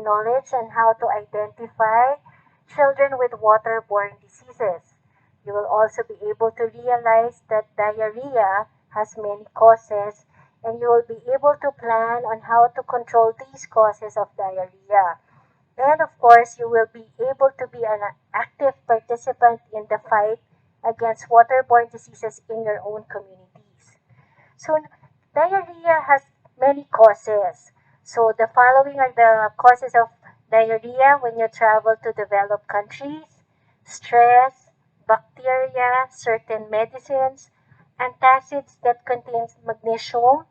knowledge on how to identify children with waterborne diseases. You will also be able to realize that diarrhea has many causes, and you will be able to plan on how to control these causes of diarrhea. And of course, you will be able to be an active participant in the fight against waterborne diseases in your own communities. So, diarrhea has many causes. So, the following are the causes of diarrhea when you travel to developed countries: stress, bacteria, certain medicines, antacids that contains magnesium,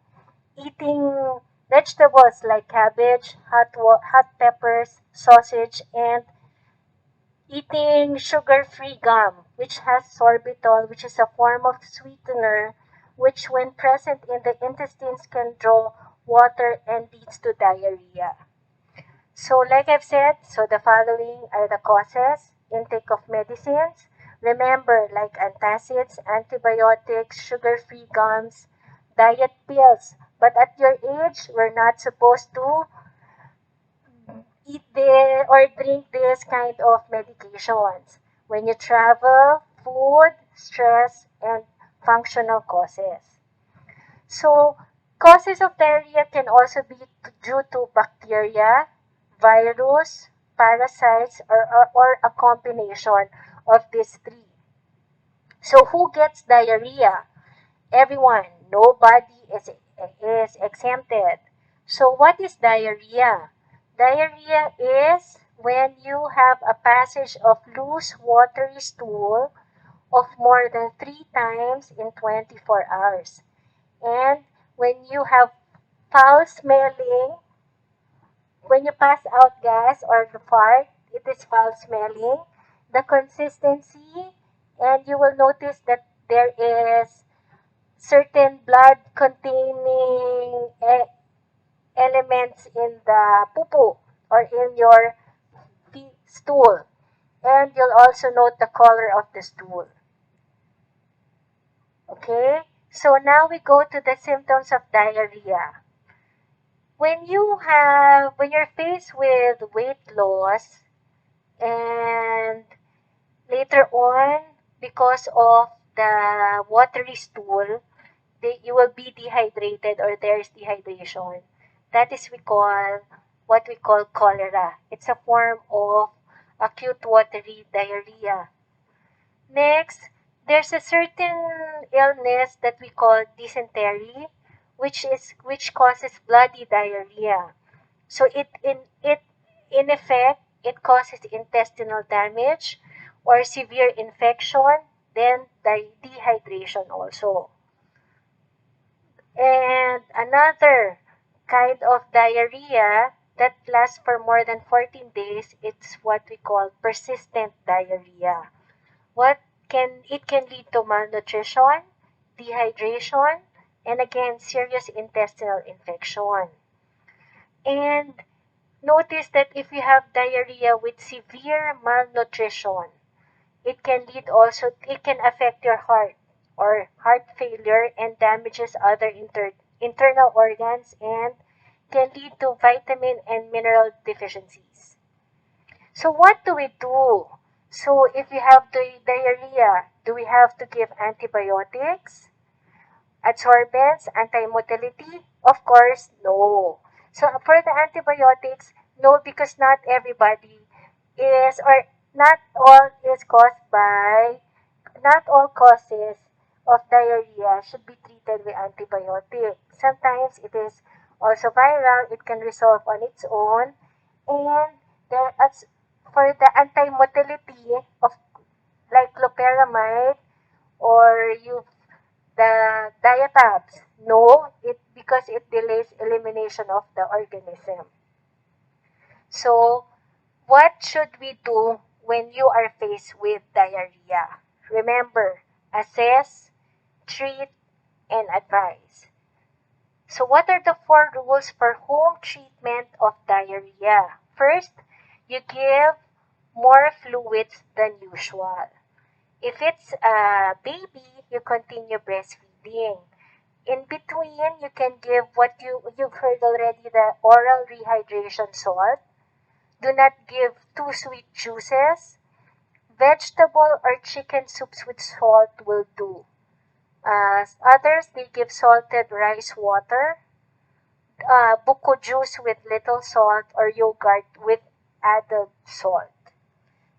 eating vegetables like cabbage, hot peppers, sausage, and eating sugar-free gum, which has sorbitol, which is a form of sweetener, which when present in the intestines can draw water and leads to diarrhea. So like I've said, so the following are the causes: intake of medicines. Remember, like antacids, antibiotics, sugar-free gums, diet pills. But at your age, we're not supposed to eat this or drink this kind of medications. When you travel, food, stress, and functional causes. So, causes of diarrhea can also be due to bacteria, virus, parasites, or a combination of these three. So, who gets diarrhea? Everyone. Nobody is exempted. So, what is diarrhea? Diarrhea is when you have a passage of loose watery stool of more than 3 times in 24 hours. And when you have foul smelling, when you pass out gas or the fart, it is foul smelling. The consistency, and you will notice that there is certain blood containing elements in the poo or in your stool. And you'll also note the color of the stool. Okay? So now we go to the symptoms of diarrhea. When you're faced with weight loss and later on, because of the watery stool, you will be dehydrated or there is dehydration. That is what we call cholera. It's a form of acute watery diarrhea. Next, there's a certain illness that we call dysentery, which causes bloody diarrhea. So in effect it causes intestinal damage or severe infection, then dehydration also. And another kind of diarrhea that lasts for more than 14 days, it's what we call persistent diarrhea. It can lead to malnutrition, dehydration, and again serious intestinal infection. And notice that if you have diarrhea with severe malnutrition, it can affect your heart or heart failure and damages other internal organs and can lead to vitamin and mineral deficiencies. So what do we do? So if you have the diarrhea, do we have to give antibiotics, adsorbents, anti-motility? Of course, no. So for the antibiotics, no, because not everybody is, or not all is caused by, not all causes of diarrhea should be treated with antibiotic. Sometimes it is also viral, it can resolve on its own, and as for the anti-motility of like loperamide or the diatabs, no, because it delays elimination of the organism. So, what should we do when you are faced with diarrhea? Remember, assess, treat, and advise. So what are the 4 rules for home treatment of diarrhea? First, you give more fluids than usual. If it's a baby, you continue breastfeeding. In between, you can give what you've heard already, the oral rehydration salt. Do not give too sweet juices. Vegetable or chicken soups with salt will do. Others, they give salted rice water, buko juice with little salt, or yogurt with added salt.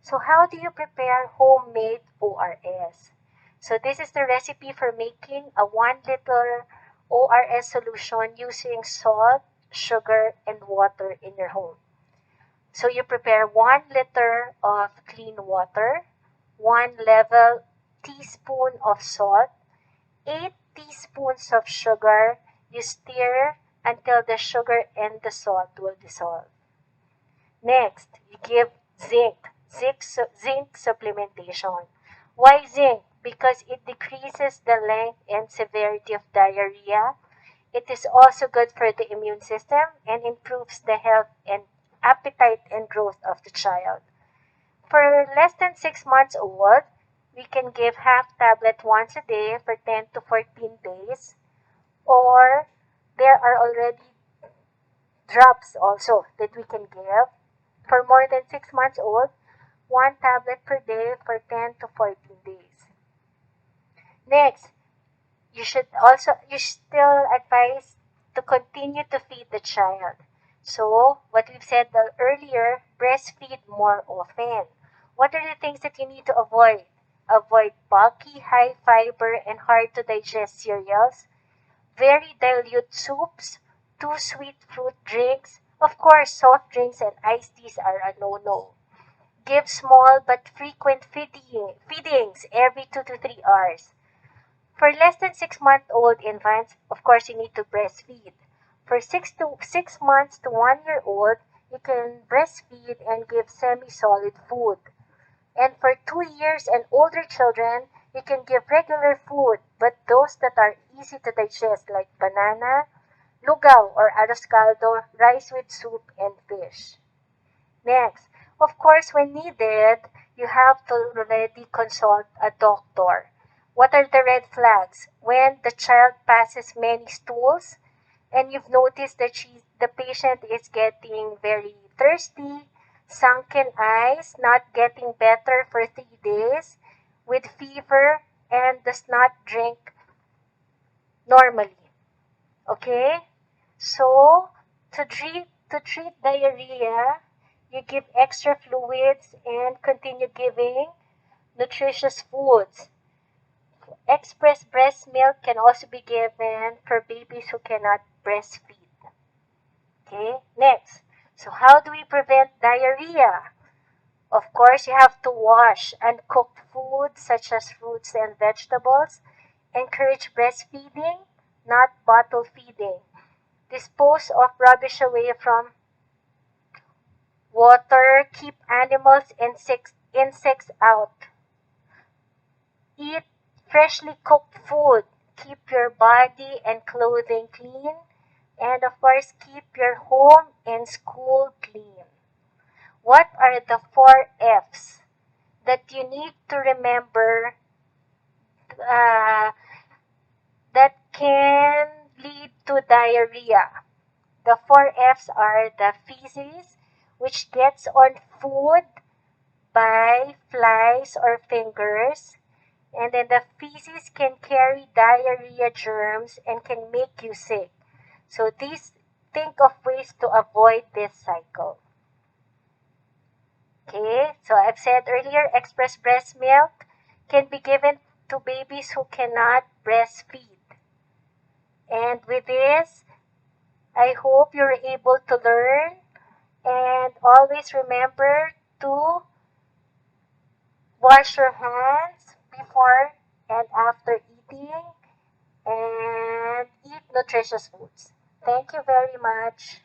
So how do you prepare homemade ORS? So this is the recipe for making a 1 liter ORS solution using salt, sugar, and water in your home. So you prepare 1 liter of clean water, 1 level teaspoon of salt, 8 teaspoons of sugar. You stir until the sugar and the salt will dissolve. Next, you give zinc supplementation. Why zinc? Because it decreases the length and severity of diarrhea. It is also good for the immune system and improves the health and appetite and growth of the child. For less than 6 months old, we can give half tablet once a day for 10 to 14 days. Or there are already drops also that we can give. For more than 6 months old, 1 tablet per day for 10 to 14 days. Next, you still advise to continue to feed the child. So, what we've said earlier, breastfeed more often. What are the things that you need to avoid? Avoid bulky, high fiber, and hard to digest cereals, very dilute soups, too sweet fruit drinks. Of course, soft drinks and iced teas are a no-no. Give small but frequent feedings every 2 to 3 hours. For less than 6-month-old infants, of course, you need to breastfeed. For 6 months to 1 year old, you can breastfeed and give semi-solid food. And for 2 years and older children, you can give regular food, but those that are easy to digest like banana, lugaw or arroz caldo, rice with soup, and fish. Next, of course, when needed, you have to already consult a doctor. What are the red flags? When the child passes many stools and you've noticed that the patient is getting very thirsty, sunken eyes, not getting better for 3 days, with fever, and does not drink normally. Okay? So, to treat diarrhea, you give extra fluids and continue giving nutritious foods. Express breast milk can also be given for babies who cannot breastfeed. Okay, next. So how do we prevent diarrhea? Of course, you have to wash uncooked foods such as fruits and vegetables. Encourage breastfeeding, not bottle feeding. Dispose of rubbish away from water. Keep animals and insects out. Eat freshly cooked food. Keep your body and clothing clean. And of course, keep your home and school clean. What are the 4 F's that you need to remember that can lead to diarrhea? The 4 F's are the feces, which gets on food by flies or fingers. And then the feces can carry diarrhea germs and can make you sick. So think of ways to avoid this cycle. Okay, so I've said earlier, express breast milk can be given to babies who cannot breastfeed. And with this, I hope you're able to learn, and always remember to wash your hands before and after eating, and eat nutritious foods. Thank you very much.